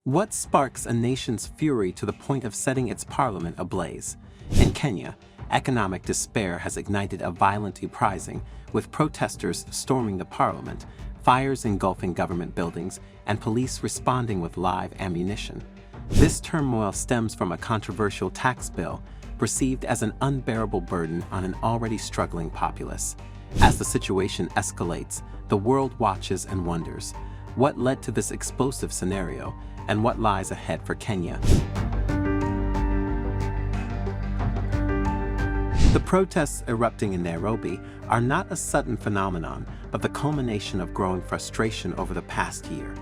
What sparks a nation's fury to the point of setting its parliament ablaze? In Kenya, economic despair has ignited a violent uprising, with protesters storming the parliament, fires engulfing government buildings, and police responding with live ammunition. This turmoil stems from a controversial tax bill, perceived as an unbearable burden on an already struggling populace. As the situation escalates, the world watches and wonders, what led to this explosive scenario, and what lies ahead for Kenya? The protests erupting in Nairobi are not a sudden phenomenon, but the culmination of growing frustration over the past year.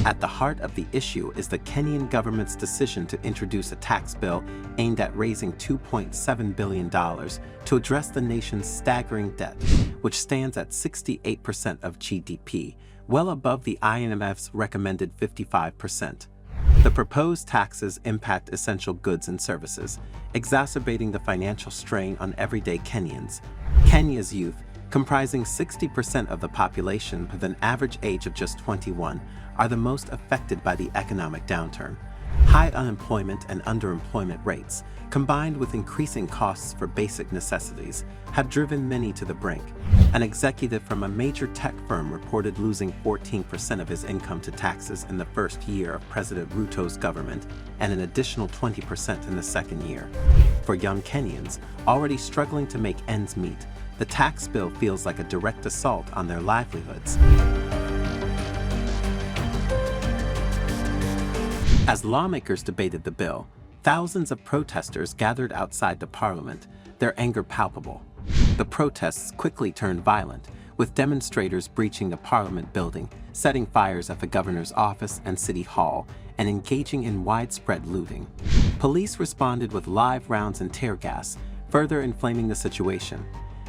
At the heart of the issue is the Kenyan government's decision to introduce a tax bill aimed at raising $2.7 billion to address the nation's staggering debt, which stands at 68% of GDP, well above the IMF's recommended 55%. The proposed taxes impact essential goods and services, exacerbating the financial strain on everyday Kenyans. Kenya's youth, comprising 60% of the population with an average age of just 21, are the most affected by the economic downturn. High unemployment and underemployment rates, combined with increasing costs for basic necessities, have driven many to the brink. An executive from a major tech firm reported losing 14% of his income to taxes in the first year of President Ruto's government, and an additional 20% in the second year. For young Kenyans, already struggling to make ends meet, the tax bill feels like a direct assault on their livelihoods. As lawmakers debated the bill, thousands of protesters gathered outside the parliament, their anger palpable. The protests quickly turned violent, with demonstrators breaching the parliament building, setting fires at the governor's office and city hall, and engaging in widespread looting. Police responded with live rounds and tear gas, further inflaming the situation.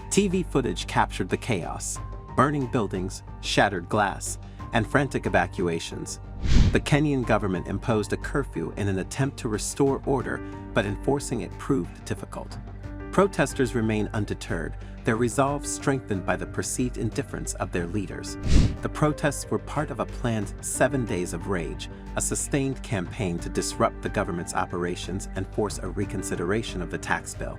TV footage captured the chaos: burning buildings, shattered glass, and frantic evacuations. The Kenyan government imposed a curfew in an attempt to restore order, but enforcing it proved difficult. Protesters remain undeterred, their resolve strengthened by the perceived indifference of their leaders. The protests were part of a planned 7 days of rage, a sustained campaign to disrupt the government's operations and force a reconsideration of the tax bill.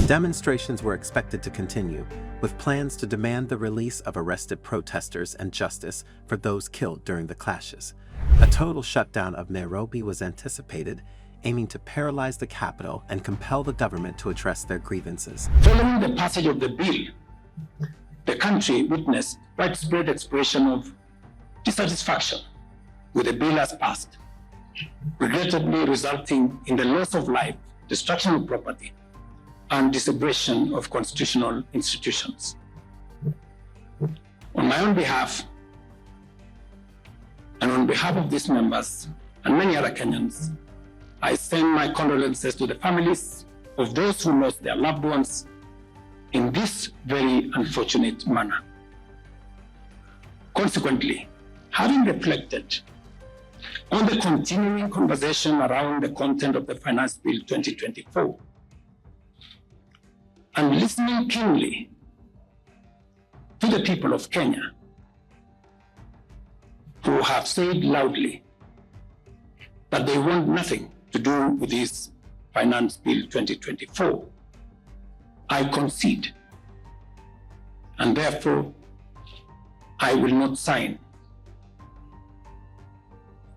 Demonstrations were expected to continue, with plans to demand the release of arrested protesters and justice for those killed during the clashes. A total shutdown of Nairobi was anticipated, aiming to paralyze the capital and compel the government to address their grievances. Following the passage of the bill, the country witnessed widespread expression of dissatisfaction with the bill as passed, regrettably resulting in the loss of life, destruction of property, and disabration of constitutional institutions. On my own behalf, and on behalf of these members and many other Kenyans, I send my condolences to the families of those who lost their loved ones in this very unfortunate manner. Consequently, having reflected on the continuing conversation around the content of the Finance Bill 2024, and listening keenly to the people of Kenya, who have said loudly that they want nothing to do with this Finance Bill 2024, I concede, and therefore I will not sign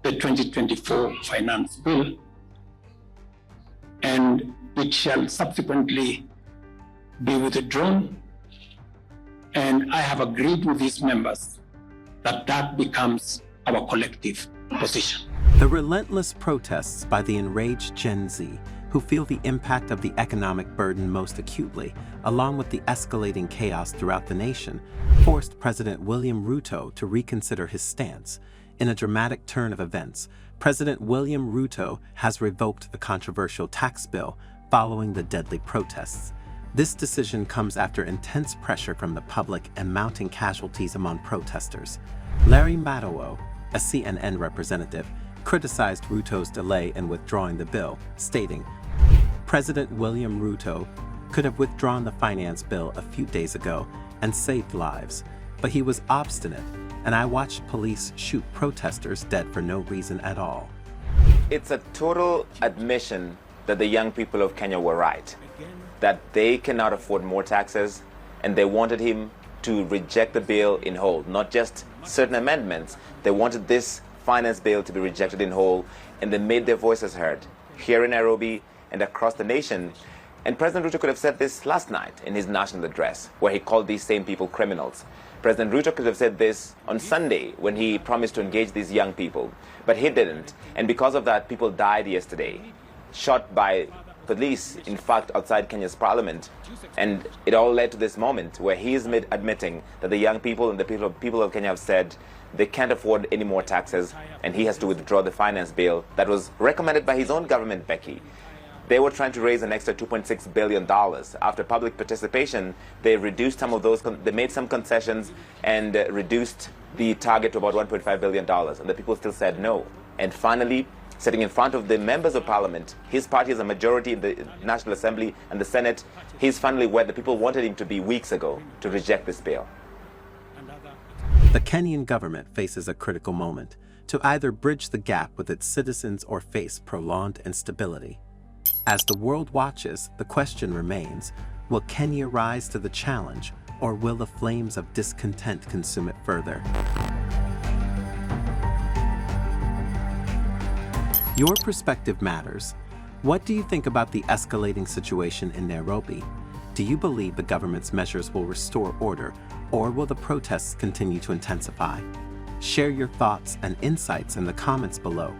the 2024 Finance Bill, and it shall subsequently be withdrawn, and I have agreed with these members that that becomes our collective position. The relentless protests by the enraged Gen Z, who feel the impact of the economic burden most acutely, along with the escalating chaos throughout the nation, forced President William Ruto to reconsider his stance. In a dramatic turn of events, President William Ruto has revoked the controversial tax bill following the deadly protests. This decision comes after intense pressure from the public and mounting casualties among protesters. Larry Madowo, a CNN representative, criticized Ruto's delay in withdrawing the bill, stating, "President William Ruto could have withdrawn the finance bill a few days ago and saved lives, but he was obstinate, and I watched police shoot protesters dead for no reason at all." It's a total admission that the young people of Kenya were right, that they cannot afford more taxes, and they wanted him to reject the bill in whole, not just certain amendments. They wanted this finance bill to be rejected in whole, and they made their voices heard here in Nairobi and across the nation. And President Ruto could have said this last night in his national address, where he called these same people criminals. President Ruto could have said this on Sunday when he promised to engage these young people, but he didn't. And because of that, people died yesterday, shot by police, in fact, outside Kenya's parliament. And it all led to this moment where he is admitting that the young people and the people of Kenya have said they can't afford any more taxes, and he has to withdraw the finance bill that was recommended by his own government, Becky. They were trying to raise an extra $2.6 billion. After public participation, they reduced some of those, they made some concessions and reduced the target to about $1.5 billion. And the people still said no. And finally, sitting in front of the members of parliament, his party has a majority in the National Assembly and the Senate. He's finally where the people wanted him to be weeks ago, to reject this bill. The Kenyan government faces a critical moment to either bridge the gap with its citizens or face prolonged instability. As the world watches, the question remains, will Kenya rise to the challenge, or will the flames of discontent consume it further? Your perspective matters. What do you think about the escalating situation in Nairobi? Do you believe the government's measures will restore order, or will the protests continue to intensify? Share your thoughts and insights in the comments below.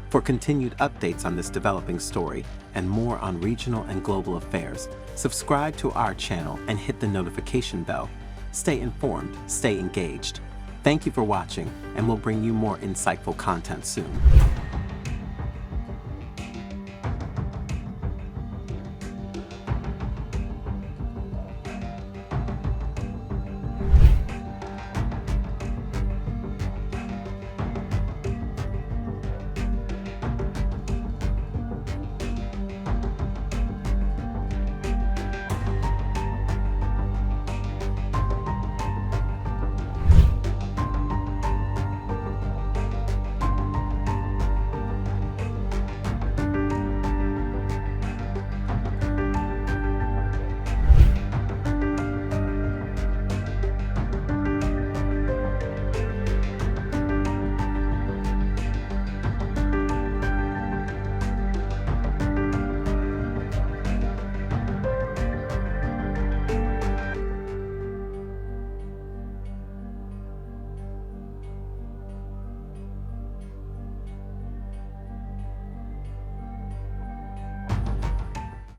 For continued updates on this developing story and more on regional and global affairs, subscribe to our channel and hit the notification bell. Stay informed, stay engaged. Thank you for watching, and we'll bring you more insightful content soon.